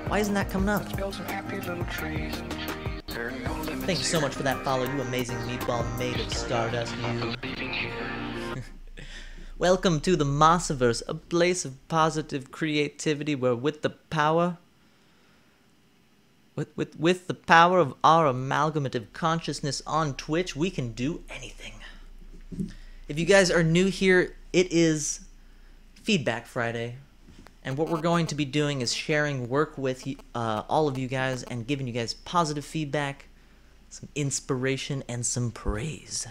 Why isn't that coming up? Thank you so much for that follow, you amazing meatball made of stardust, you. Welcome to the Mossiverse, a place of positive creativity where with the power with the power of our amalgamative consciousness on Twitch, we can do anything. If you guys are new here, it is Feedback Friday. And what we're going to be doing is sharing work with all of you guys and giving you guys positive feedback, some inspiration, and some praise.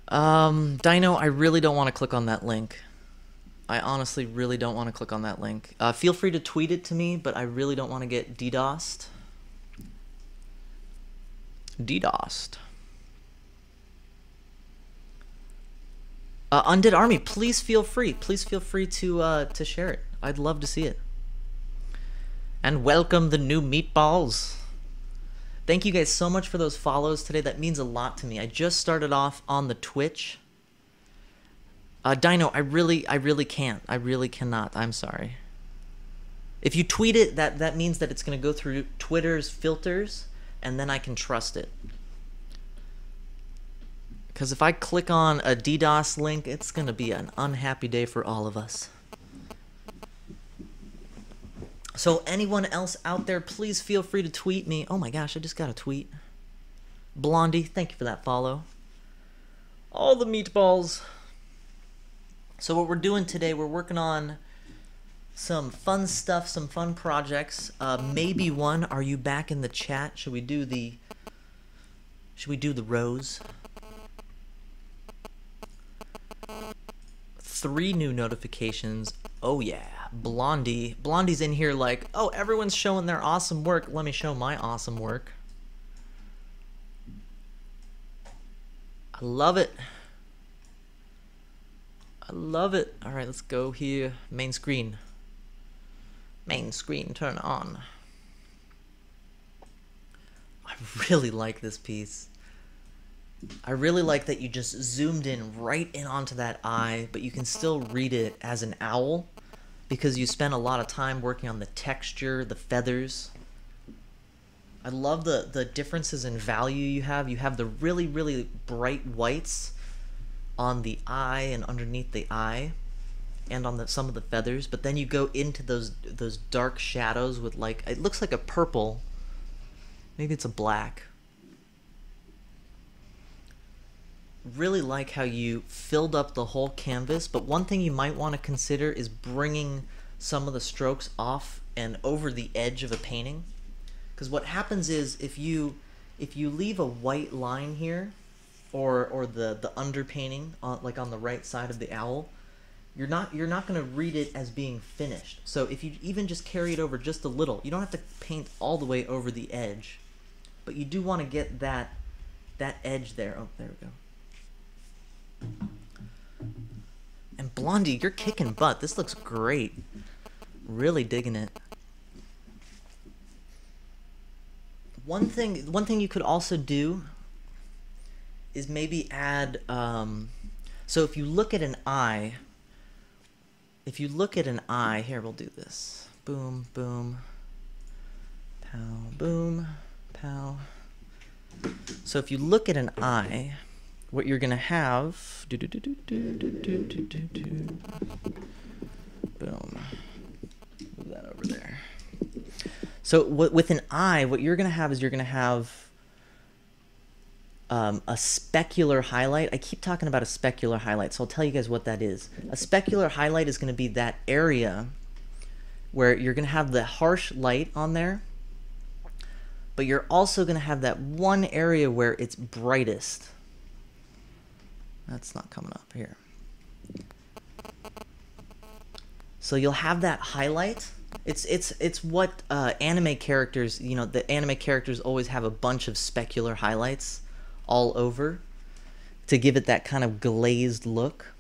Dino, I really don't want to click on that link. I honestly really don't want to click on that link. Feel free to tweet it to me, but I really don't want to get DDoSed. DDoSed. Undead Army, please feel free. Please feel free to share it. I'd love to see it. And welcome the new meatballs. Thank you guys so much for those follows today. That means a lot to me. I just started off on the Twitch. Dino, I really can't. I really cannot. I'm sorry. If you tweet it, that means that it's going to go through Twitter's filters, and then I can trust it. Because if I click on a DDoS link, it's going to be an unhappy day for all of us. So anyone else out there, please feel free to tweet me. Oh my gosh, I just got a tweet. Blondie, thank you for that follow. All the meatballs. So what we're doing today, we're working on some fun stuff, some fun projects. Maybe one, are you back in the chat? Should we do the rose? 3 new notifications. Oh yeah, Blondie's in here like, oh, everyone's showing their awesome work. Let me show my awesome work. I love it. I love it. All right, let's go here. Main screen. Main screen, turn on. I really like this piece. I really like that you just zoomed in right in onto that eye, but you can still read it as an owl because you spent a lot of time working on the texture, the feathers. I love the differences in value you have. You have the really, really bright whites on the eye and underneath the eye and on some of the feathers, but then you go into those dark shadows with, like, it looks like a purple. Maybe it's a black. Really like how you filled up the whole canvas, but one thing you might want to consider is bringing some of the strokes off and over the edge of a painting, because what happens is if you leave a white line here or the underpainting like on the right side of the owl, you're not going to read it as being finished. So if you even just carry it over just a little, you don't have to paint all the way over the edge, but you do want to get that edge there. Oh, there we go. And Blondie, you're kicking butt. This looks great. Really digging it. One thing you could also do is maybe add, so if you look at an eye, here, we'll do this. Boom, boom, pow, boom, pow. So if you look at an eye, what you're gonna have, boom, move that over there. So with an eye, what you're gonna have is you're gonna have a specular highlight. I keep talking about a specular highlight, so I'll tell you guys what that is. A specular highlight is gonna be that area where you're gonna have the harsh light on there, but you're also gonna have that one area where it's brightest. That's not coming up here. So you'll have that highlight. It's what anime characters, you know, the anime characters always have a bunch of specular highlights all over to give it that kind of glazed look.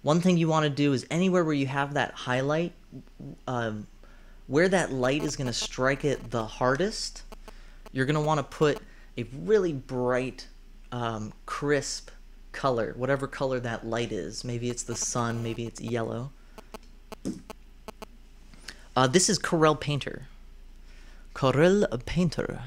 One thing you want to do is anywhere where you have that highlight, where that light is going to strike it the hardest, you're going to want to put a really bright, crisp color, whatever color that light is. Maybe it's the sun, maybe it's yellow. This is Corel Painter. Corel Painter.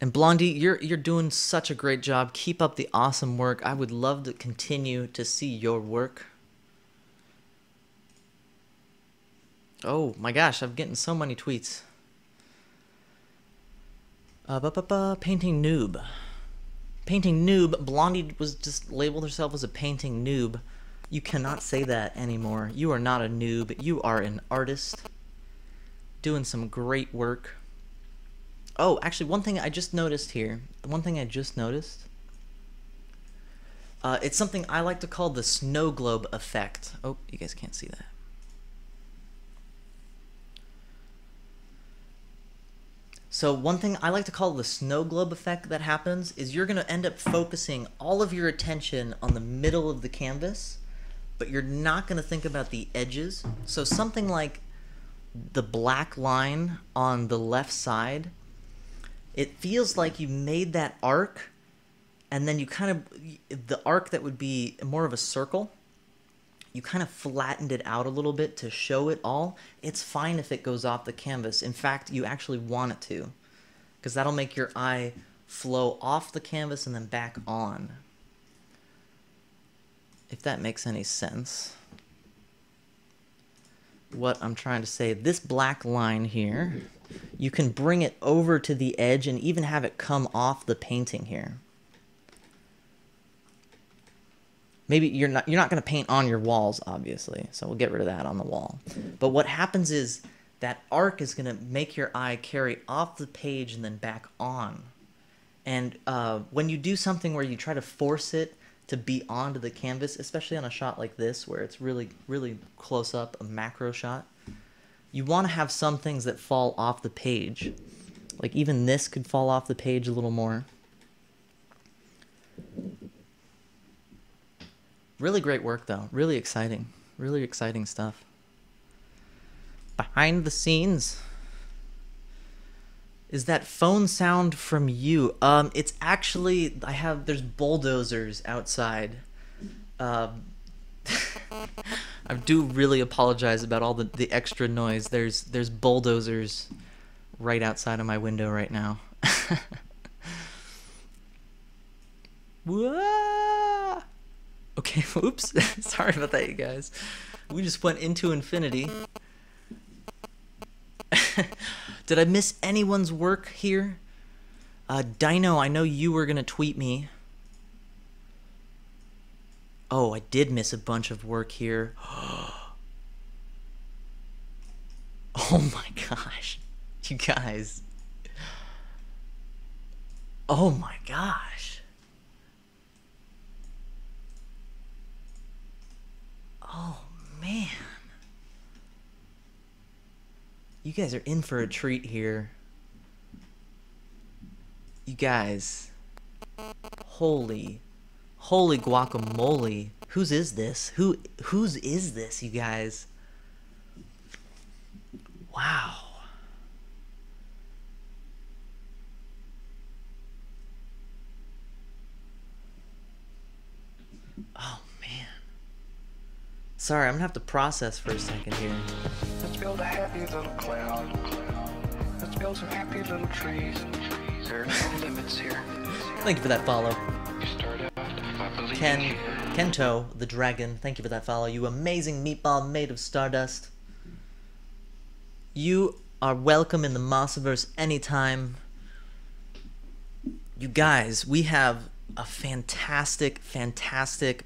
And Blondie, you're doing such a great job. Keep up the awesome work. I would love to continue to see your work. Oh my gosh, I'm getting so many tweets. Painting noob. Painting noob. Blondie was just labeled herself as a painting noob. You cannot say that anymore. You are not a noob. You are an artist doing some great work. Oh, actually, one thing I just noticed here. It's something I like to call the snow globe effect. Oh, you guys can't see that. So one thing I like to call the snow globe effect that happens is you're going to end up focusing all of your attention on the middle of the canvas, but you're not going to think about the edges. So something like the black line on the left side, it feels like you made that arc, and then you kind of, the arc that would be more of a circle, you kind of flattened it out a little bit to show it all. It's fine if it goes off the canvas. In fact, you actually want it to, because that'll make your eye flow off the canvas and then back on. If that makes any sense. What I'm trying to say, this black line here, you can bring it over to the edge and even have it come off the painting here. Maybe you're not going to paint on your walls, obviously, so we'll get rid of that on the wall. But what happens is that arc is going to make your eye carry off the page and then back on. And when you do something where you try to force it to be onto the canvas, especially on a shot like this where it's really, really close up, a macro shot, you want to have some things that fall off the page. Like even this could fall off the page a little more. Really great work, though. Really exciting stuff. Behind the scenes. Is that phone sound from you? It's actually, there's bulldozers outside. I do really apologize about all the extra noise. There's bulldozers right outside of my window right now. Whoa! Okay, oops. Sorry about that, you guys. We just went into infinity. Did I miss anyone's work here? Dino, I know you were going to tweet me. Oh, I did miss a bunch of work here. Oh my gosh. You guys. Oh my gosh. Oh man. You guys are in for a treat here. You guys. Holy guacamole. Whose is this? Whose is this, you guys? Wow. Oh man. Sorry, I'm gonna have to process for a second here. Let's build a happy little cloud. Let's build some happy little trees. There are no limits here. Thank you for that follow. Start out by believing. Kento, the dragon, thank you for that follow. You amazing meatball made of stardust. You are welcome in the Mossiverse anytime. You guys, we have a fantastic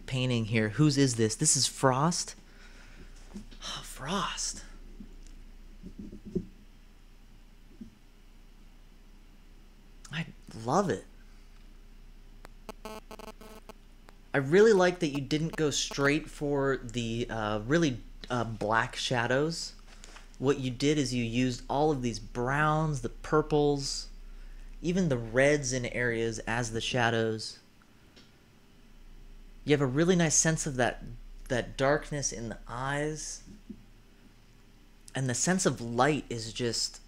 painting here. Whose is this? This is Frost? Oh, Frost. I love it. I really like that you didn't go straight for the really black shadows. What you did is you used all of these browns, the purples, even the reds in areas as the shadows. You have a really nice sense of that darkness in the eyes. And the sense of light is just,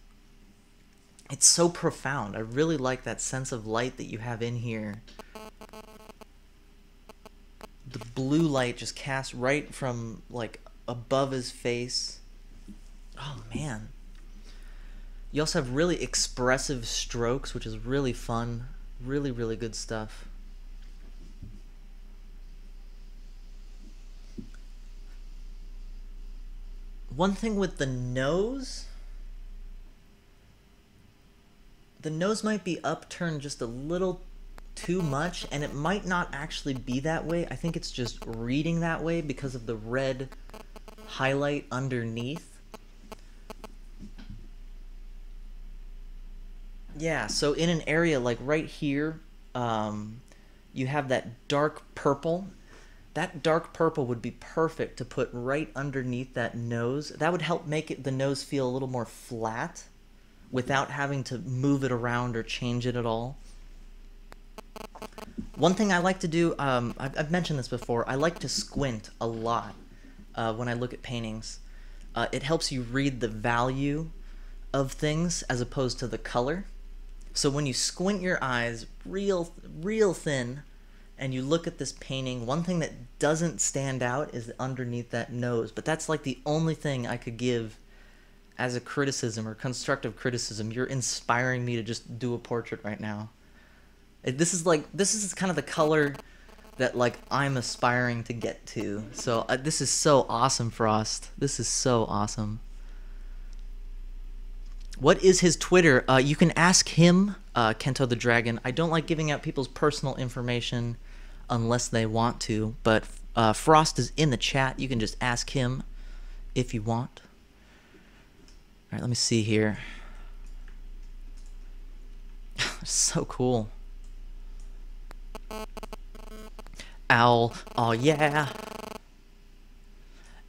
it's so profound. I really like that sense of light that you have in here. The blue light just cast right from like above his face. Oh, man. You also have really expressive strokes, which is really fun. Really, really good stuff. One thing with the nose might be upturned just a little too much, and it might not actually be that way. I think it's just reading that way because of the red highlight underneath. Yeah, so in an area like right here, you have that dark purple. That dark purple would be perfect to put right underneath that nose. That would help make the nose feel a little more flat without having to move it around or change it at all. One thing I like to do, I've mentioned this before, I like to squint a lot when I look at paintings. It helps you read the value of things as opposed to the color. So when you squint your eyes real thin, and you look at this painting, one thing that doesn't stand out is underneath that nose. But that's like the only thing I could give as a criticism or constructive criticism. You're inspiring me to just do a portrait right now. This is kind of the color that like I'm aspiring to get to. So this is so awesome, Frost. This is so awesome. What is his Twitter? You can ask him, Kento the Dragon. I don't like giving out people's personal information unless they want to, but Frost is in the chat. You can just ask him if you want. All right, let me see here. So cool. Owl, oh yeah.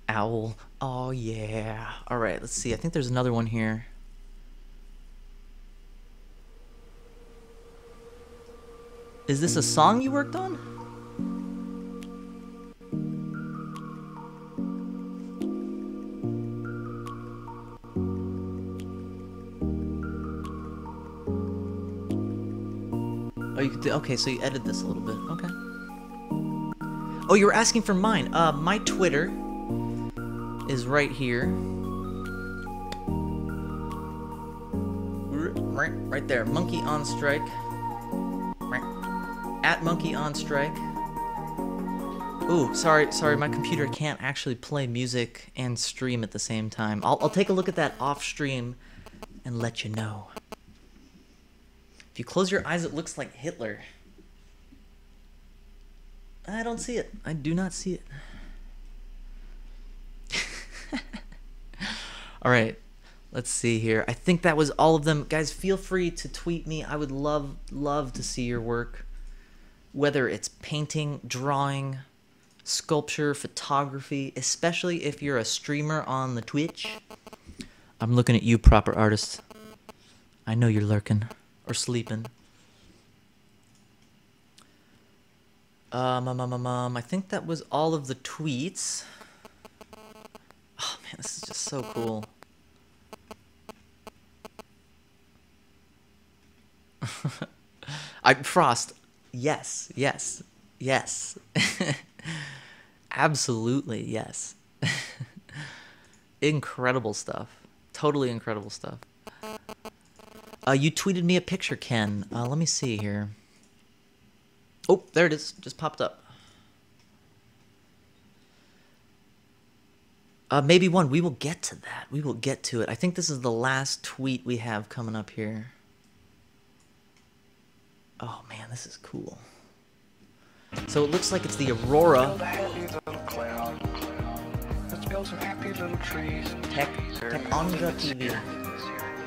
Owl, oh yeah. All right, let's see. I think there's another one here. Is this a song you worked on? Oh, you could do, okay, so you edited this a little bit. Okay. Oh, you were asking for mine. My Twitter is right here. Right there. Monkey on Strike. At Monkey on Strike. Ooh, sorry, my computer can't actually play music and stream at the same time. I'll take a look at that off stream and let you know. If you close your eyes, it looks like Hitler. I don't see it. I do not see it. All right, let's see here. I think that was all of them. Guys, feel free to tweet me. I would love to see your work. Whether it's painting, drawing, sculpture, photography, especially if you're a streamer on the Twitch. I'm looking at you, proper artist. I know you're lurking or sleeping. I think that was all of the tweets. Oh man, this is just so cool. Frost, yes. Absolutely, yes. Incredible stuff. Totally incredible stuff. You tweeted me a picture, Ken. Let me see here. Oh, there it is. Just popped up. Maybe one. We will get to that. We will get to it. I think this is the last tweet we have coming up here. Oh, man, this is cool. So it looks like it's the Aurora. Tech Anja TV.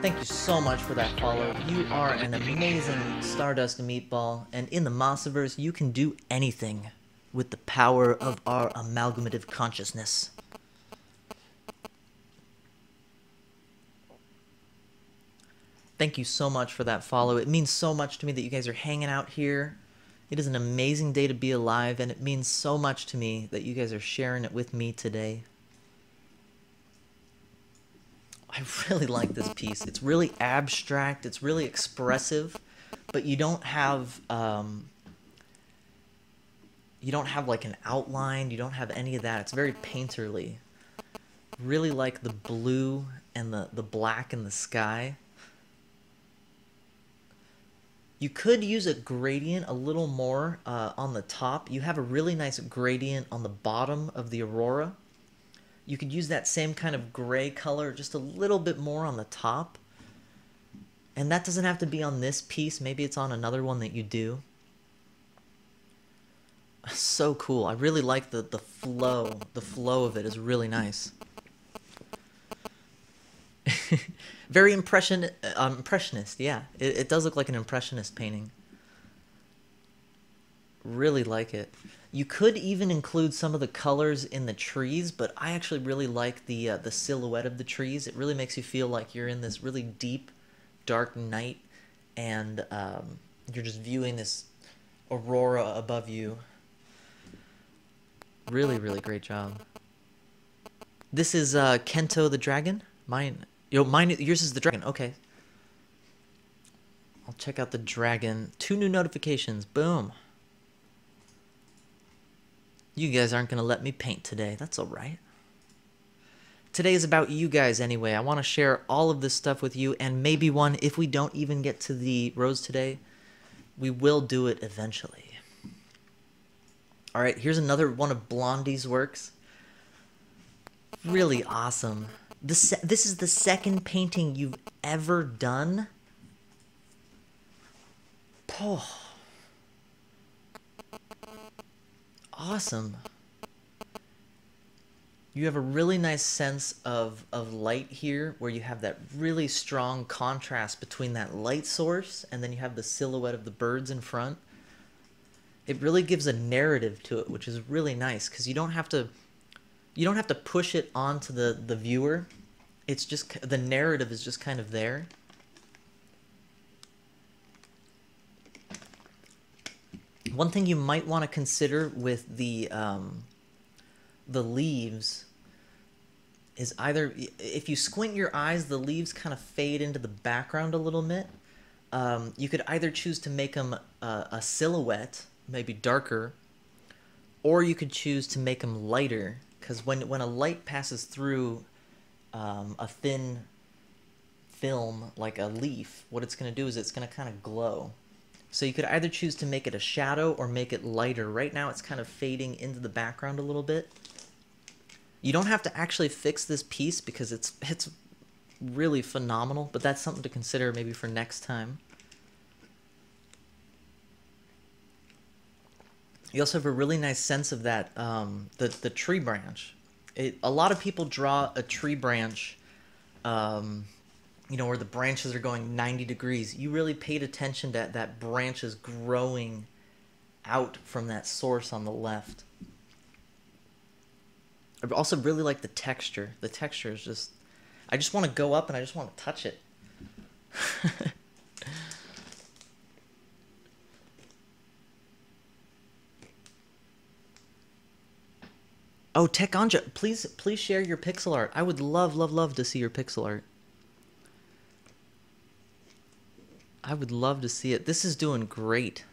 Thank you so much for that follow. You are an amazing Stardust meatball, and in the Mossiverse, you can do anything with the power of our amalgamative consciousness. Thank you so much for that follow. It means so much to me that you guys are hanging out here. It is an amazing day to be alive, and it means so much to me that you guys are sharing it with me today. I really like this piece. It's really abstract. It's really expressive, but you don't have like an outline. You don't have any of that. It's very painterly. Really like the blue and the black in the sky. You could use a gradient a little more on the top. You have a really nice gradient on the bottom of the aurora. You could use that same kind of gray color just a little bit more on the top. And that doesn't have to be on this piece. Maybe it's on another one that you do. So cool. I really like the flow. The flow of it is really nice. Very impressionist, yeah. It does look like an impressionist painting. Really like it. You could even include some of the colors in the trees, but I actually really like the silhouette of the trees. It really makes you feel like you're in this really deep, dark night, and you're just viewing this aurora above you. Really, really great job. This is Kento the dragon. Yours is the dragon. Okay. I'll check out the dragon. 2 new notifications. Boom. You guys aren't going to let me paint today. That's all right. Today is about you guys anyway. I want to share all of this stuff with you, and maybe one, if we don't even get to the rose today, we will do it eventually. All right, here's another one of Blondie's works. Really awesome. This is the second painting you've ever done. Oh. Awesome. You have a really nice sense of light here, where you have that really strong contrast between that light source and then you have the silhouette of the birds in front. It really gives a narrative to it, which is really nice, because you don't have to push it onto the viewer. It's just the narrative is just kind of there. One thing you might want to consider with the leaves is either, if you squint your eyes, the leaves kind of fade into the background a little bit. You could either choose to make them a silhouette, maybe darker, or you could choose to make them lighter, because when a light passes through a thin film like a leaf, what it's going to do is it's going to kind of glow. So you could either choose to make it a shadow or make it lighter. Right now it's kind of fading into the background a little bit. You don't have to actually fix this piece because it's really phenomenal, but that's something to consider maybe for next time. You also have a really nice sense of that, the tree branch. A lot of people draw a tree branch, you know, where the branches are going 90 degrees. You really paid attention to that branch is growing out from that source on the left. I also really like the texture. The texture is just, I just want to go up and I just want to touch it. Oh, Tech Anja, please share your pixel art. I would love to see your pixel art. I would love to see it. This is doing great.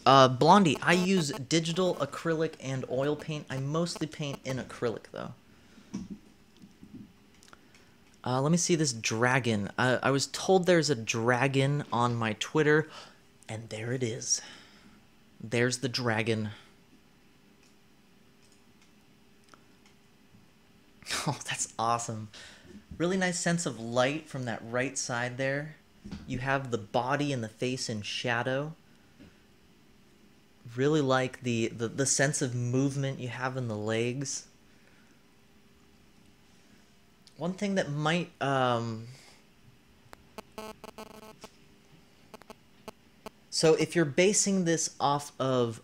Blondie, I use digital, acrylic, and oil paint. I mostly paint in acrylic, though. Let me see this dragon. I was told there's a dragon on my Twitter, and there it is. There's the dragon. Oh, that's awesome. Really nice sense of light from that right side there. You have the body and the face in shadow. Really like the sense of movement you have in the legs. One thing that might so if you're basing this off of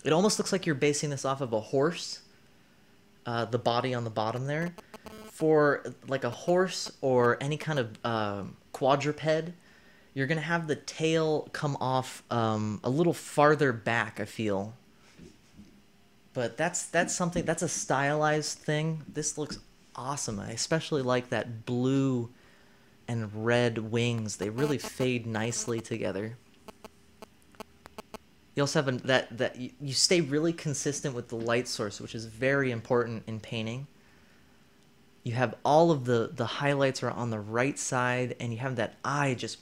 it almost looks like you're basing this off of a horse, the body on the bottom there. For like a horse or any kind of quadruped, you're gonna have the tail come off a little farther back, I feel. But that's something, that's a stylized thing. This looks awesome. I especially like that blue and red wings. They really fade nicely together. You also have that you stay really consistent with the light source, which is very important in painting. You have all of the highlights are on the right side, and you have that eye just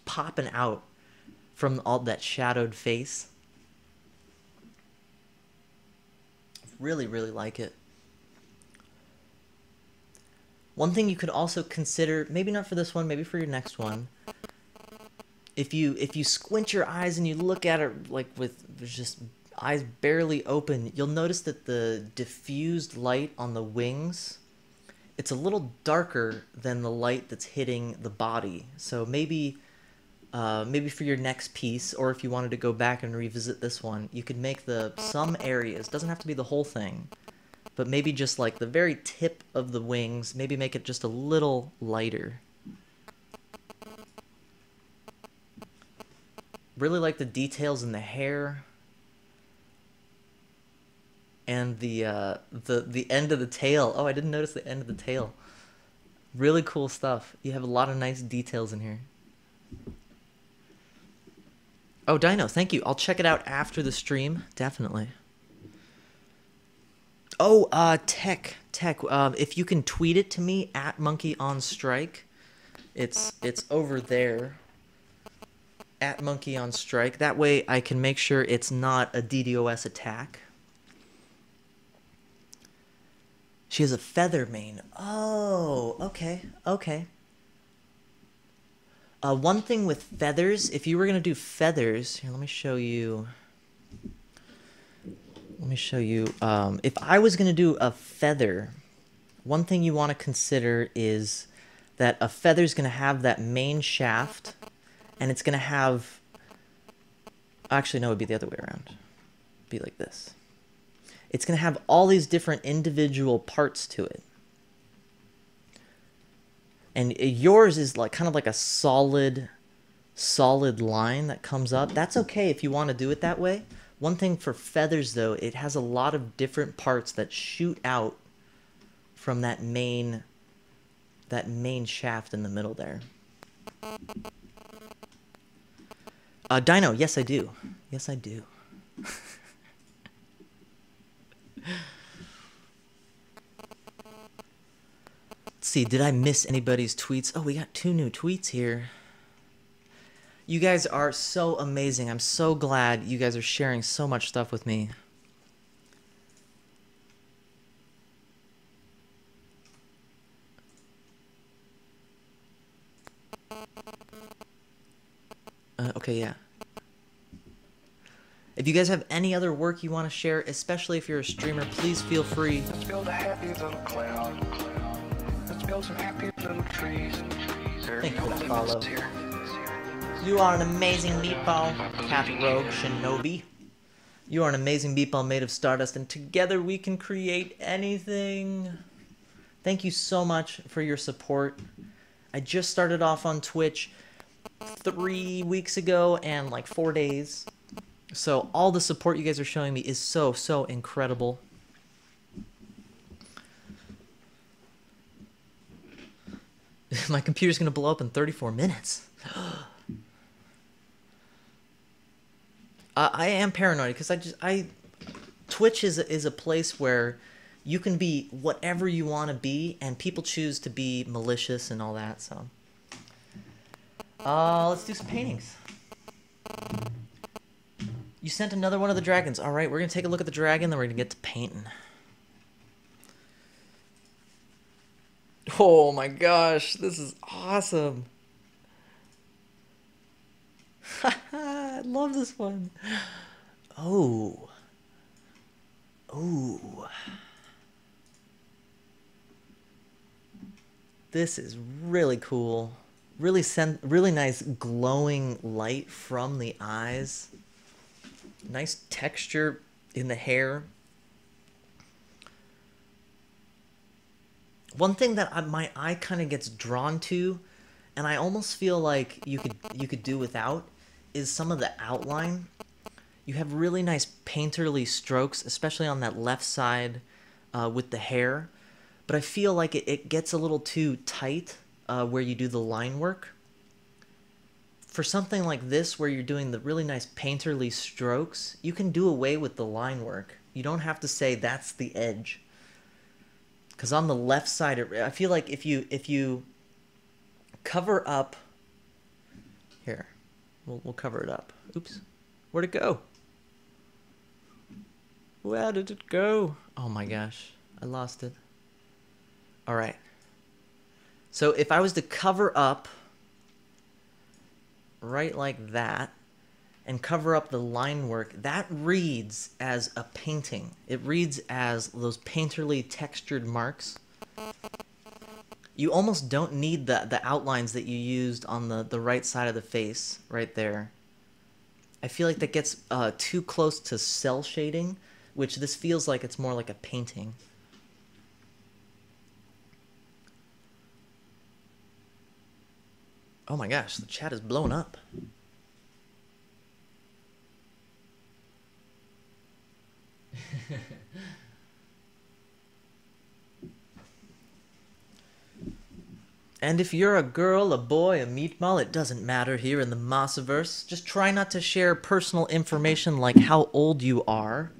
popping out from all that shadowed face. Really, really like it. One thing you could also consider, maybe not for this one, maybe for your next one, if you squint your eyes and you look at it like with just eyes barely open, you'll notice that the diffused light on the wings, it's a little darker than the light that's hitting the body. So maybe for your next piece, or if you wanted to go back and revisit this one, you could make some areas, doesn't have to be the whole thing, but maybe just like the very tip of the wings, maybe make it just a little lighter. Really like the details in the hair. And the end of the tail. Oh, I didn't notice the end of the tail. Really cool stuff. You have a lot of nice details in here. Oh, Dino, thank you. I'll check it out after the stream, definitely. Oh, Tech. If you can tweet it to me at MonkeyOnStrike, it's over there. At MonkeyOnStrike. That way I can make sure it's not a DDoS attack. She has a feather mane. Oh, okay. One thing with feathers, if you were going to do feathers, here, let me show you. If I was going to do a feather, one thing you want to consider is that a feather is going to have that main shaft, and it's going to have... Actually, no, it would be the other way around. It'd be like this. It's going to have all these different individual parts to it. And yours is like kind of like a solid line that comes up. That's okay if you want to do it that way. One thing for feathers, though, it has a lot of different parts that shoot out from that main shaft in the middle there. Dino, yes I do. Yes I do. Let's see, did I miss anybody's tweets? Oh, we got 2 new tweets here. You guys are so amazing. I'm so glad you guys are sharing so much stuff with me. Okay, yeah. If you guys have any other work you want to share, especially if you're a streamer, please feel free. Let's build a happy little cloud. Let's build some happy little trees. Thank you for the follow. You are an amazing meatball, Cat Rogue Shinobi. You are an amazing meatball made of stardust, and together we can create anything. Thank you so much for your support. I just started off on Twitch 3 weeks ago and like 4 days. So all the support you guys are showing me is so incredible. My computer's gonna blow up in 34 minutes. I am paranoid because Twitch is a place where you can be whatever you want to be, and people choose to be malicious and all that. So, let's do some paintings. You sent another one of the dragons. All right, we're gonna take a look at the dragon, then we're gonna get to painting. Oh my gosh, this is awesome. I love this one. Oh. Ooh. This is really cool. Really nice glowing light from the eyes. Nice texture in the hair. One thing that my eye kind of gets drawn to, and I almost feel like you could do without, is some of the outline. You have really nice painterly strokes, especially on that left side with the hair. But I feel like it gets a little too tight where you do the line work. For something like this, where you're doing the really nice painterly strokes, you can do away with the line work. You don't have to say that's the edge. Because on the left side, I feel like if you cover up... Here, we'll cover it up. Oops. Where'd it go? Where did it go? Oh my gosh, I lost it. All right. So if I was to cover up right like that and cover up the line work, that reads as a painting. It reads as those painterly textured marks. You almost don't need the outlines that you used on the right side of the face right there. I feel like that gets too close to cell shading, which this feels like it's more like a painting. Oh my gosh, the chat is blowing up. And if you're a girl, a boy, a meatball, it doesn't matter here in the Mossiverse. Just try not to share personal information like how old you are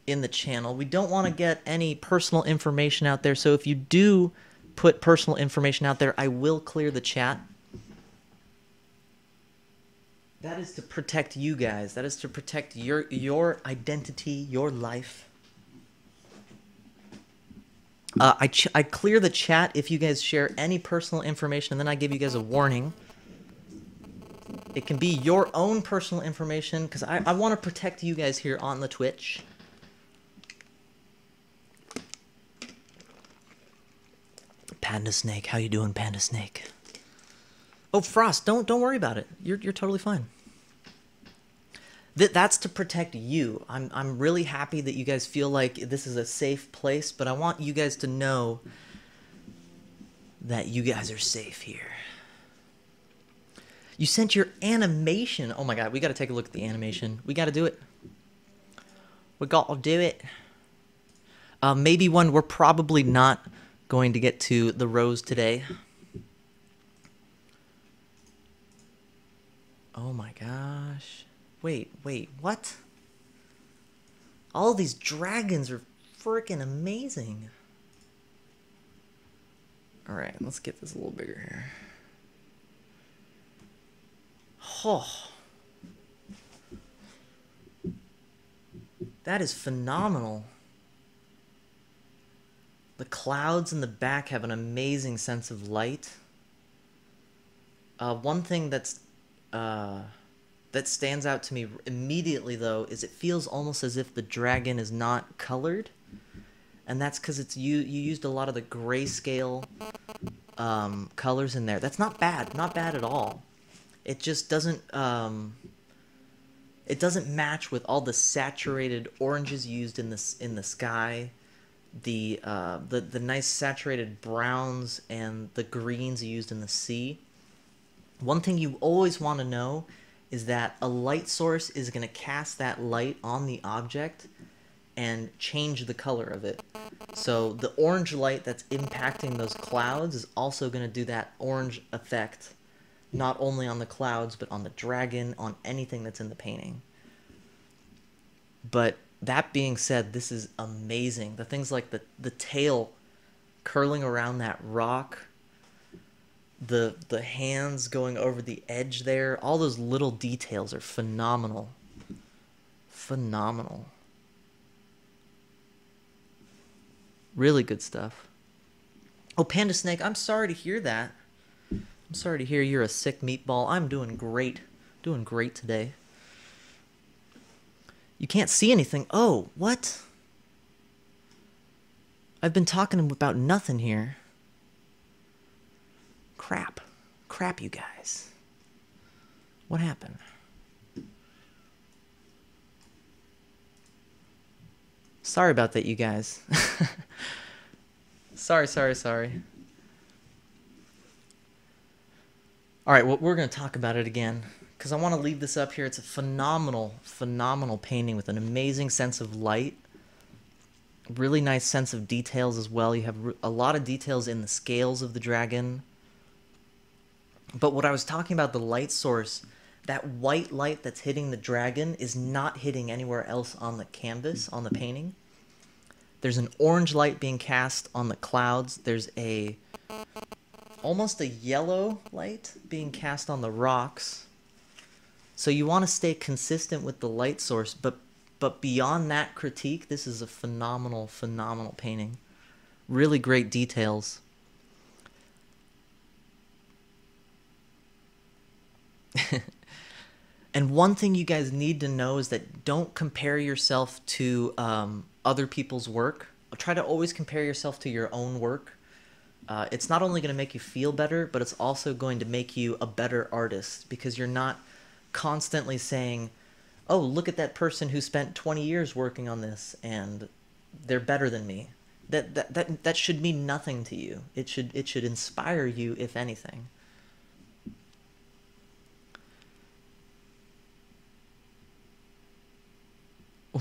in the channel. We don't want to get any personal information out there, so if you do put personal information out there, I will clear the chat. That is to protect you guys. That is to protect your identity, your life. I clear the chat if you guys share any personal information, and then I give you guys a warning. It can be your own personal information, because I want to protect you guys here on the Twitch. Panda Snake, how you doing, Panda Snake? Oh, Frost, don't worry about it. You're totally fine. That's to protect you. I'm really happy that you guys feel like this is a safe place, but I want you guys to know that you guys are safe here. You sent your animation. Oh my god, we got to take a look at the animation. We got to do it. We got to do it. Maybe one we're probably not going to get to the rose today. Oh my gosh. Wait, what? All these dragons are freaking amazing. Alright, let's get this a little bigger here. Oh. That is phenomenal. The clouds in the back have an amazing sense of light. One thing that stands out to me immediately, though, is it feels almost as if the dragon is not colored. And that's because you used a lot of the grayscale colors in there. That's not bad. Not bad at all. It just doesn't... it doesn't match with all the saturated oranges used in the sky. The nice saturated browns and the greens used in the sea. One thing you always want to know is that a light source is going to cast that light on the object and change the color of it. So the orange light that's impacting those clouds is also going to do that orange effect, not only on the clouds, but on the dragon, on anything that's in the painting. But that being said, this is amazing. The things like the tail curling around that rock, the hands going over the edge there, all those little details are phenomenal. Phenomenal. Really good stuff. Oh, Panda Snake, I'm sorry to hear that. I'm sorry to hear you're a sick meatball. I'm doing great. Doing great today. You can't see anything. Oh, what? I've been talking about nothing here. Crap. Crap, you guys. What happened? Sorry about that, you guys. Sorry. Alright, well, we're going to talk about it again, because I want to leave this up here. It's a phenomenal painting with an amazing sense of light. Really nice sense of details as well. You have a lot of details in the scales of the dragon. But what I was talking about, the light source, that white light that's hitting the dragon is not hitting anywhere else on the canvas, on the painting. There's an orange light being cast on the clouds. There's almost a yellow light being cast on the rocks. So you want to stay consistent with the light source, but beyond that critique, this is a phenomenal, phenomenal painting. Really great details. And one thing you guys need to know is that don't compare yourself to other people's work. Try to always compare yourself to your own work. It's not only going to make you feel better, but it's also going to make you a better artist, because you're not constantly saying, oh, look at that person who spent 20 years working on this and they're better than me. That should mean nothing to you. It should inspire you, if anything.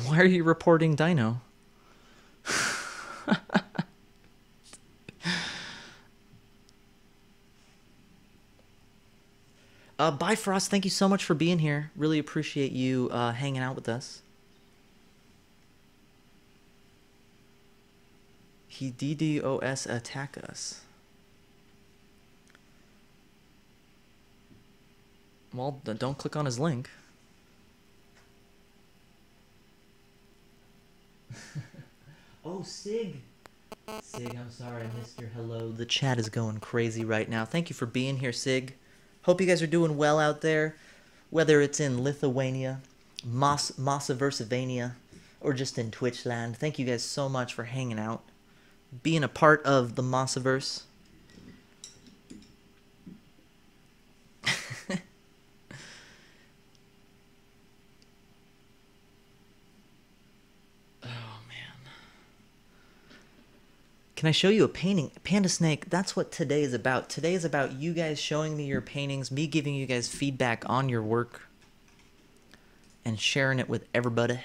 Why are you reporting Dino? Bifrost, thank you so much for being here. Really appreciate you hanging out with us. He DDoS attack us. Well, don't click on his link. Oh, Sig. Sig, I'm sorry I missed your hello. The chat is going crazy right now. Thank you for being here, Sig. Hope you guys are doing well out there, whether it's in Lithuania, Mossiversavania, or just in Twitch land. Thank you guys so much for hanging out, being a part of the Mossiverse. Can I show you a painting? Panda Snake, that's what today is about. Today is about you guys showing me your paintings, me giving you guys feedback on your work, and sharing it with everybody.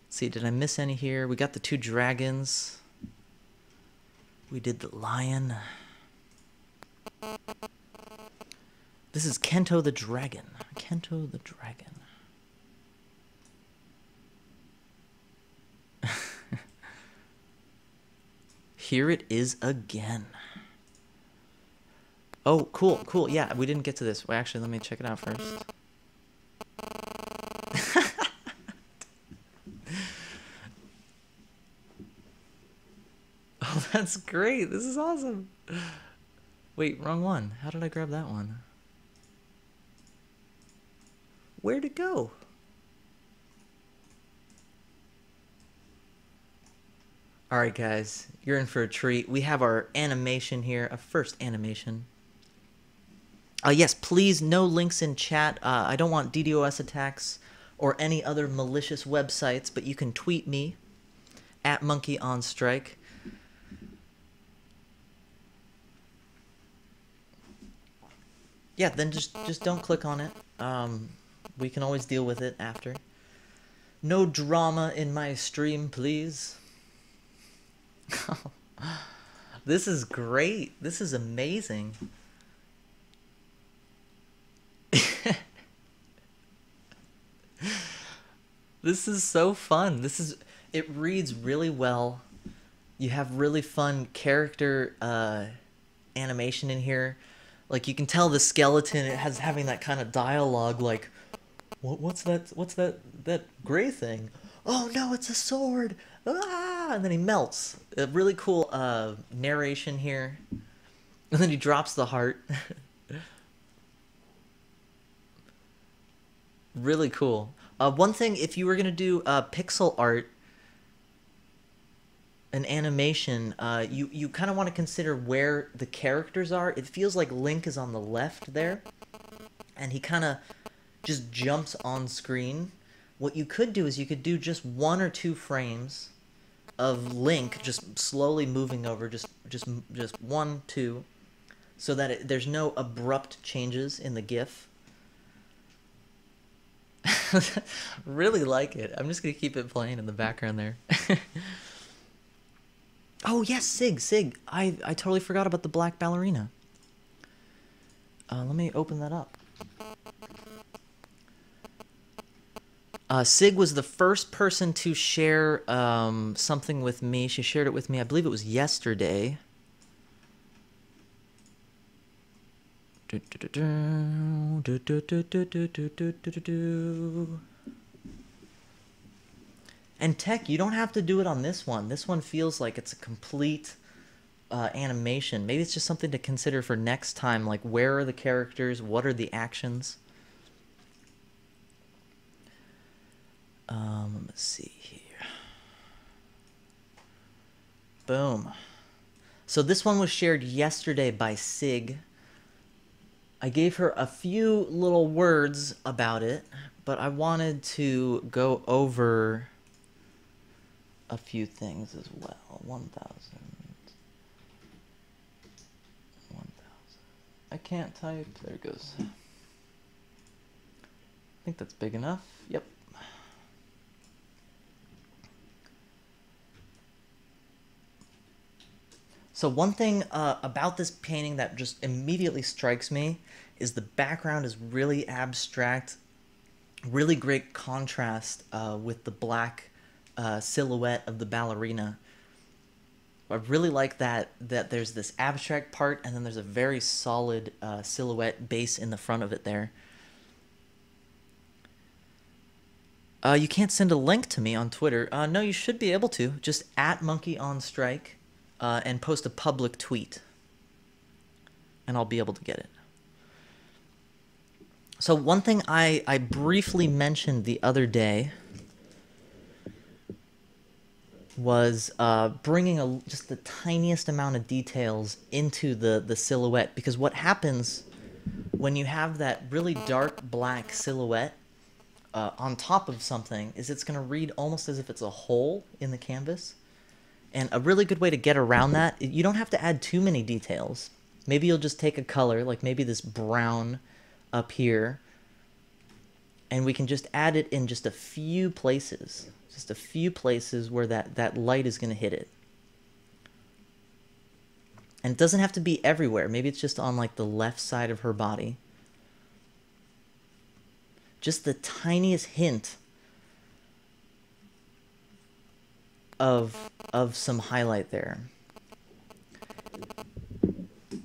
Let's see, did I miss any here? We got the two dragons. We did the lion. This is Kento the Dragon. Kento the Dragon. Here it is again. Oh, cool, cool. Yeah, we didn't get to this. Well, actually, let me check it out first. Oh, that's great. This is awesome. Wait, wrong one. How did I grab that one? Where'd it go? Alright guys, you're in for a treat. We have our animation here, a first animation. Yes, please, no links in chat. I don't want DDoS attacks or any other malicious websites, but you can tweet me at monkeyonstrike. Yeah, then just don't click on it. We can always deal with it after. No drama in my stream, please. This is great. This is amazing. This is so fun. It reads really well. You have really fun character animation in here. Like you can tell the skeleton having that kind of dialogue like, what's that gray thing? Oh no, it's a sword. Ah! And then he melts. A really cool narration here. And then he drops the heart. Really cool. One thing, if you were going to do pixel art, an animation, you kind of want to consider where the characters are. It feels like Link is on the left there. And he kind of just jumps on screen. What you could do is you could do just 1 or 2 frames of Link just slowly moving over, just 1, 2, so that there's no abrupt changes in the GIF. Really like it. I'm just gonna keep it playing in the background there. Oh yes, Sig. I totally forgot about the black ballerina. Let me open that up. Sig was the first person to share something with me. She shared it with me, I believe it was yesterday. And Tech, you don't have to do it on this one. This one feels like it's a complete animation. Maybe it's just something to consider for next time. Like, where are the characters? What are the actions? Let's see here. Boom. So this one was shared yesterday by Sig. I gave her a few little words about it, but I wanted to go over a few things as well. 1,000. I can't type. There it goes. I think that's big enough. Yep. So one thing about this painting that just immediately strikes me is the background is really abstract, really great contrast with the black silhouette of the ballerina. I really like that there's this abstract part and then there's a very solid silhouette base in the front of it there. You can't send a link to me on Twitter. No, you should be able to. Just @monkeyonstrike. And post a public tweet, and I'll be able to get it. So one thing I briefly mentioned the other day was bringing just the tiniest amount of details into the silhouette, because what happens when you have that really dark black silhouette on top of something is it's going to read almost as if it's a hole in the canvas. And a really good way to get around that, you don't have to add too many details. Maybe you'll just take a color, like maybe this brown up here, and we can just add it in just a few places. Just a few places where that light is going to hit it. And it doesn't have to be everywhere. Maybe it's just on like the left side of her body. Just the tiniest hint of some highlight there,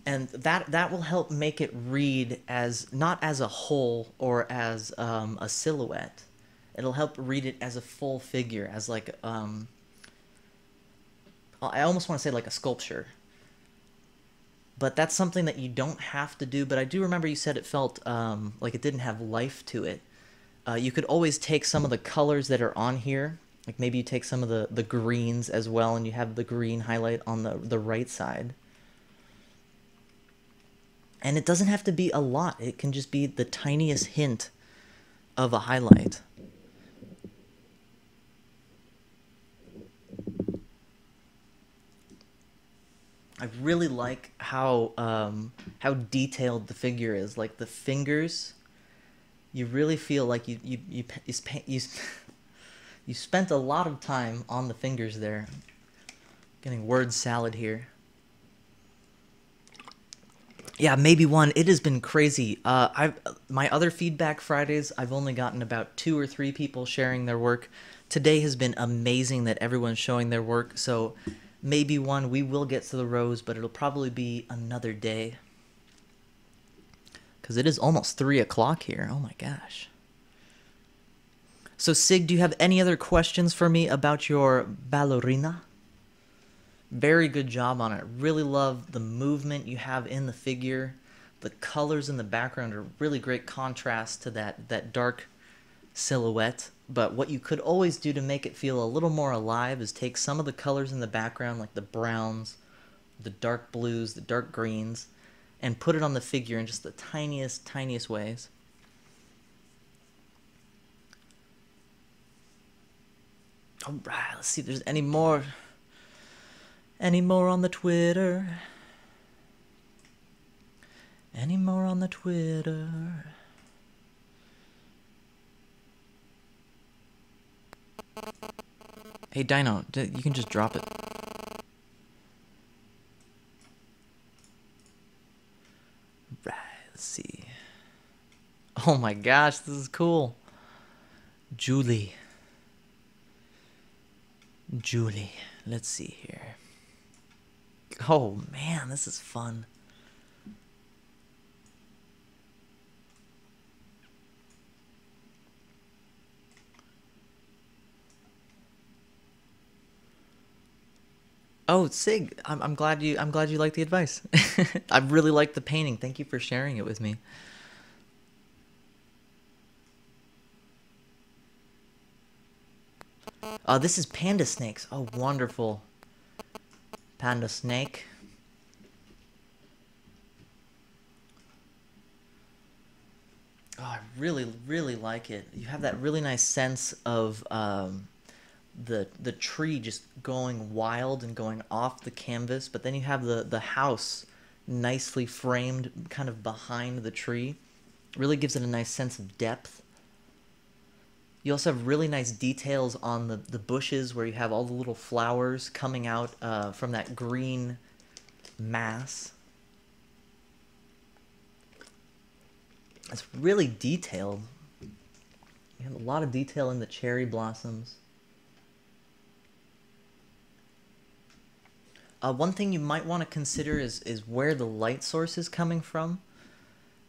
and that will help make it read as not as a whole or as a silhouette. It'll help read it as a full figure, as like I almost want to say like a sculpture, but that's something that you don't have to do. But I do remember you said it felt like it didn't have life to it. You could always take some of the colors that are on here. Like maybe you take some of the greens as well, and you have the green highlight on the right side. And it doesn't have to be a lot. It can just be the tiniest hint of a highlight. I really like how detailed the figure is. Like the fingers, you really feel like you spent a lot of time on the fingers there. Getting word salad here. Yeah, maybe one. It has been crazy. My other feedback Fridays, I've only gotten about 2 or 3 people sharing their work. Today has been amazing that everyone's showing their work. So maybe one, we will get to the rose, but it'll probably be another day. Because it is almost 3 o'clock here. Oh my gosh. So Sig, do you have any other questions for me about your ballerina? Very good job on it. Really love the movement you have in the figure. The colors in the background are really great contrast to that dark silhouette. But what you could always do to make it feel a little more alive is take some of the colors in the background, like the browns, the dark blues, the dark greens, and put it on the figure in just the tiniest ways. All right, let's see if there's any more on the Twitter. Any more on the Twitter? Hey, Dino, you can just drop it. Right, let's see. Oh my gosh, this is cool. Julie. Julie. Let's see here. Oh man, this is fun. Oh, Sig, I'm glad you like the advice. I really like the painting. Thank you for sharing it with me. This is panda snakes. Oh, wonderful. Panda snake. Oh, I really like it. You have that really nice sense of the tree just going wild and going off the canvas, but then you have the house nicely framed kind of behind the tree. Really gives it a nice sense of depth. You also have really nice details on the bushes where you have all the little flowers coming out from that green mass. It's really detailed. You have a lot of detail in the cherry blossoms. One thing you might want to consider is where the light source is coming from.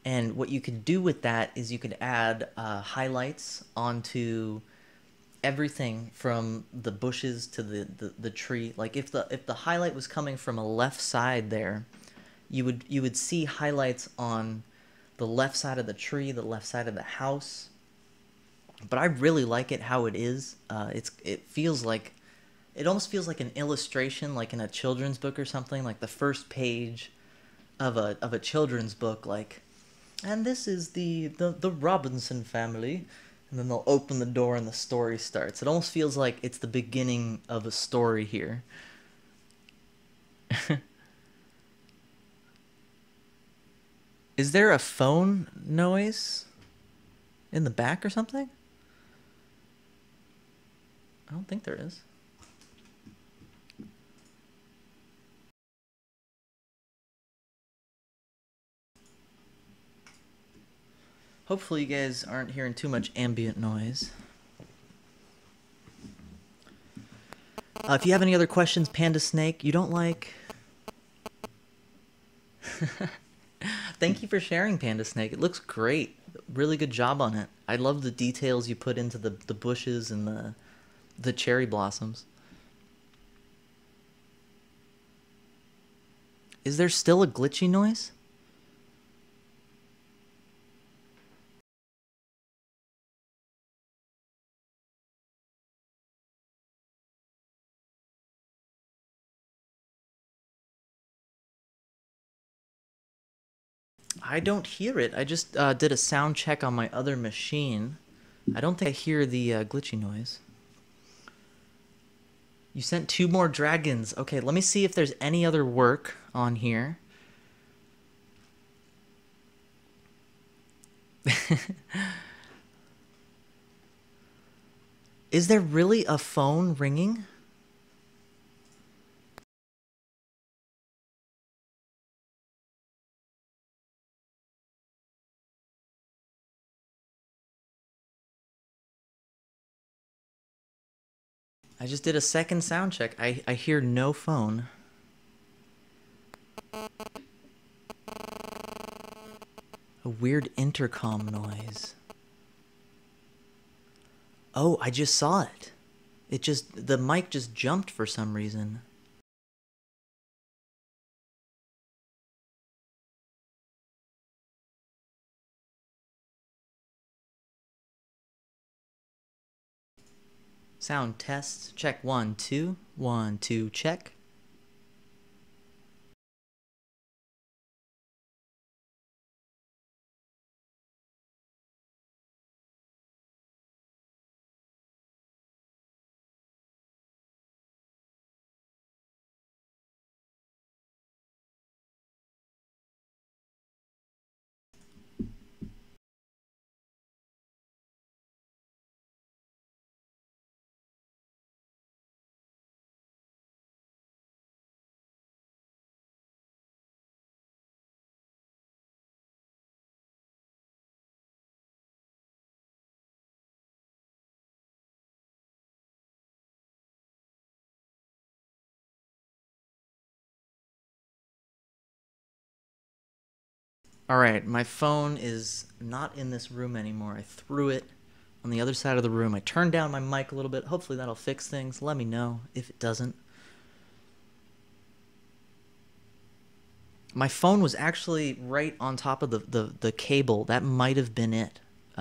And what you could do with that is you could add highlights onto everything from the bushes to the tree. Like if the highlight was coming from a left side there, you would see highlights on the left side of the tree, the left side of the house. But I really like it how it is. It feels like it almost feels like an illustration, like in a children's book or something, like the first page of a children's book, like, and this is the Robinson family, and then they'll open the door and the story starts. It almost feels like it's the beginning of a story here. Is there a phone noise in the back or something? I don't think there is. Hopefully you guys aren't hearing too much ambient noise. If you have any other questions, Panda Snake, you don't like... Thank you for sharing, Panda Snake. It looks great. Really good job on it. I love the details you put into the bushes and the cherry blossoms. Is there still a glitchy noise? I don't hear it. I just did a sound check on my other machine. I don't think I hear the glitchy noise. You sent 2 more dragons. Okay, let me see if there's any other work on here. Is there really a phone ringing? I just did a second sound check. I hear no phone. A weird intercom noise. Oh, I just saw it. The mic just jumped for some reason. Sound test. Check 1, 2. 1, 2, check. Alright, my phone is not in this room anymore. I threw it on the other side of the room. I turned down my mic a little bit. Hopefully that'll fix things. Let me know if it doesn't. My phone was actually right on top of the cable. That might have been it.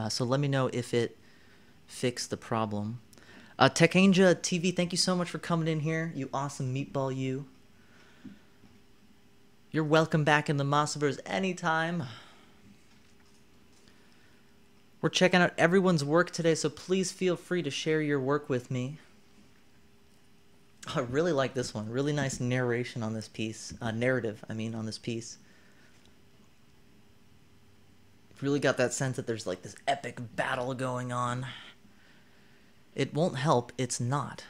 So let me know if it fixed the problem. Tekanja TV, thank you so much for coming in here. You awesome meatball, you. You're welcome back in the Mossiverse anytime. We're checking out everyone's work today, so please feel free to share your work with me. I really like this one. Really nice narration on this piece. Narrative, I mean, on this piece. Really got that sense that there's like this epic battle going on. It won't help, it's not.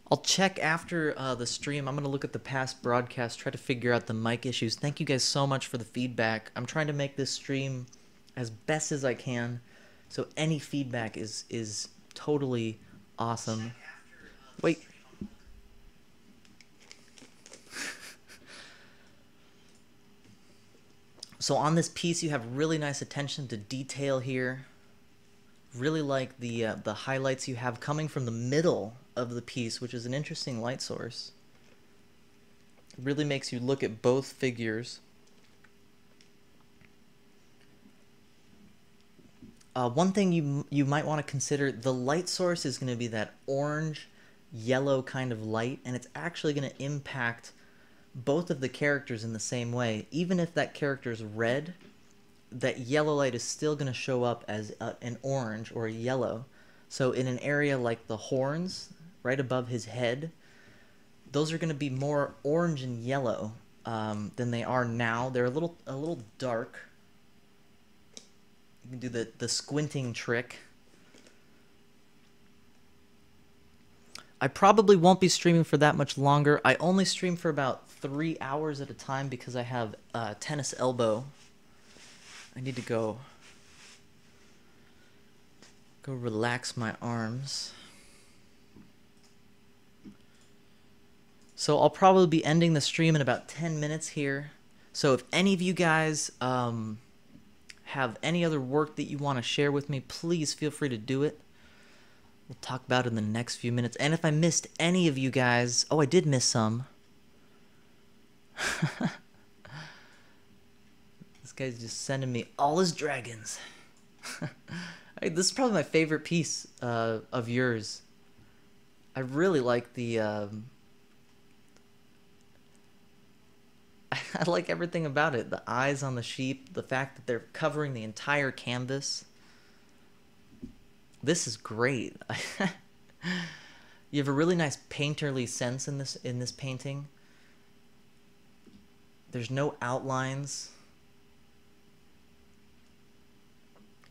I'll check after the stream. I'm going to look at the past broadcast, try to figure out the mic issues. Thank you guys so much for the feedback. I'm trying to make this stream as best as I can, so any feedback is totally awesome. Wait. So on this piece, you have really nice attention to detail here. Really like the highlights you have coming from the middle of the piece, which is an interesting light source. It really makes you look at both figures. One thing you might want to consider, the light source is going to be that orange yellow kind of light, and it's actually going to impact both of the characters in the same way. Even if that character is red, that yellow light is still going to show up as an orange or a yellow. So in an area like the horns, right above his head, those are going to be more orange and yellow than they are now. They're a little dark. You can do the squinting trick. I probably won't be streaming for that much longer. I only stream for about 3 hours at a time because I have tennis elbow. I need to go relax my arms. So I'll probably be ending the stream in about 10 minutes here. So if any of you guys have any other work that you want to share with me, please feel free to do it. We'll talk about it in the next few minutes. And if I missed any of you guys... Oh, I did miss some. This guy's just sending me all his dragons. This is probably my favorite piece of yours. I really like the... I like everything about it. The eyes on the sheep, the fact that they're covering the entire canvas. This is great. You have a really nice painterly sense in this painting. There's no outlines.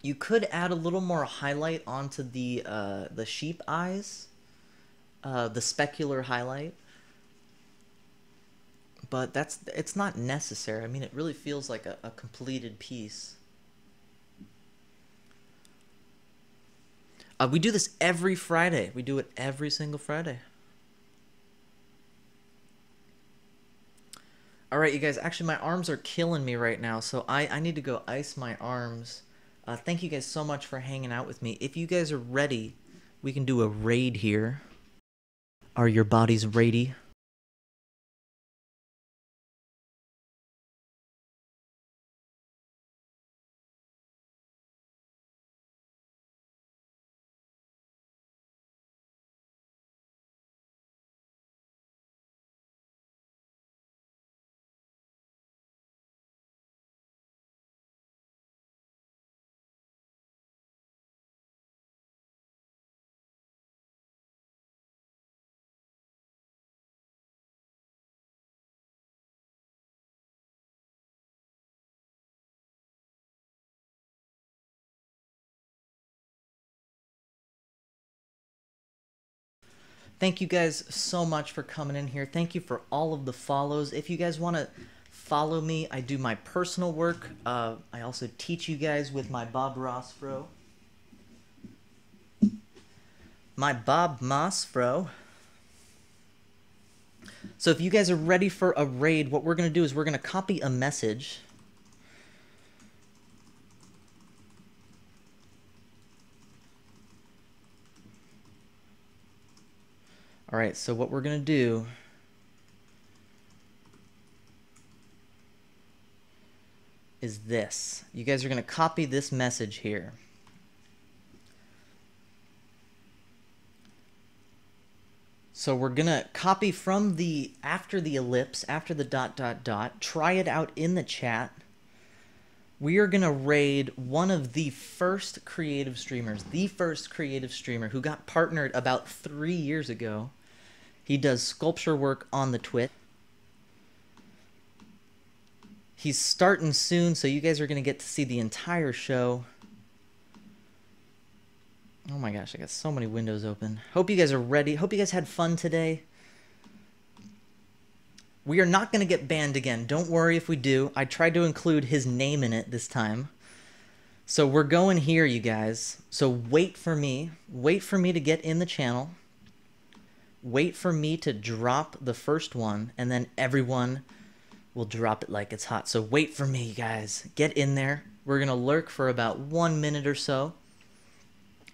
You could add a little more highlight onto the sheep eyes, the specular highlight. But it's not necessary. I mean, it really feels like a completed piece. We do this every Friday. We do it every single Friday. All right, you guys. Actually, my arms are killing me right now, so I need to go ice my arms. Thank you guys so much for hanging out with me. If you guys are ready, we can do a raid here. Are your bodies ready? Thank you guys so much for coming in here. Thank you for all of the follows. If you guys want to follow me. I do my personal work. I also teach you guys with my Bob Ross fro. My Bob Moss fro. So if you guys are ready for a raid, what we're going to do is we're going to copy a message. All right, so what we're going to do is this. You guys are going to copy this message here. So we're going to copy from the, after the ellipse, after the ... try it out in the chat. We are going to raid one of the first creative streamers, who got partnered about 3 years ago. He does sculpture work on the Twitch. He's starting soon, so you guys are going to get to see the entire show. Oh my gosh, I got so many windows open. Hope you guys are ready. Hope you guys had fun today. We are not going to get banned again. Don't worry if we do. I tried to include his name in it this time. So we're going here, you guys. So wait for me. Wait for me to get in the channel. Wait for me to drop the first one, and then everyone will drop it like it's hot. So wait for me, guys. Get in there. We're going to lurk for about 1 minute or so.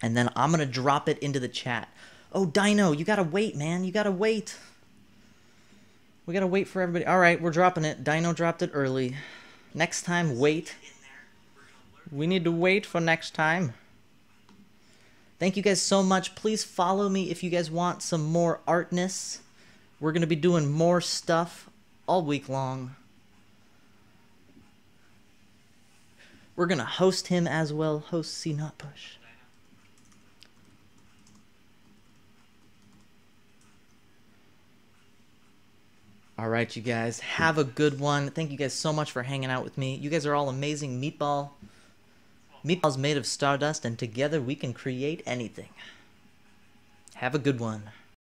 And then I'm going to drop it into the chat. Oh, Dino, you got to wait, man. You got to wait. We got to wait for everybody. All right, we're dropping it. Dino dropped it early. Next time, wait. We need to wait for next time. Thank you guys so much. Please follow me if you guys want some more artness. We're going to be doing more stuff all week long. We're going to host him as well. Host C Not Push. All right, you guys. Have a good one. Thank you guys so much for hanging out with me. You guys are all amazing. Meatball. Meatball's made of stardust, and together we can create anything. Have a good one.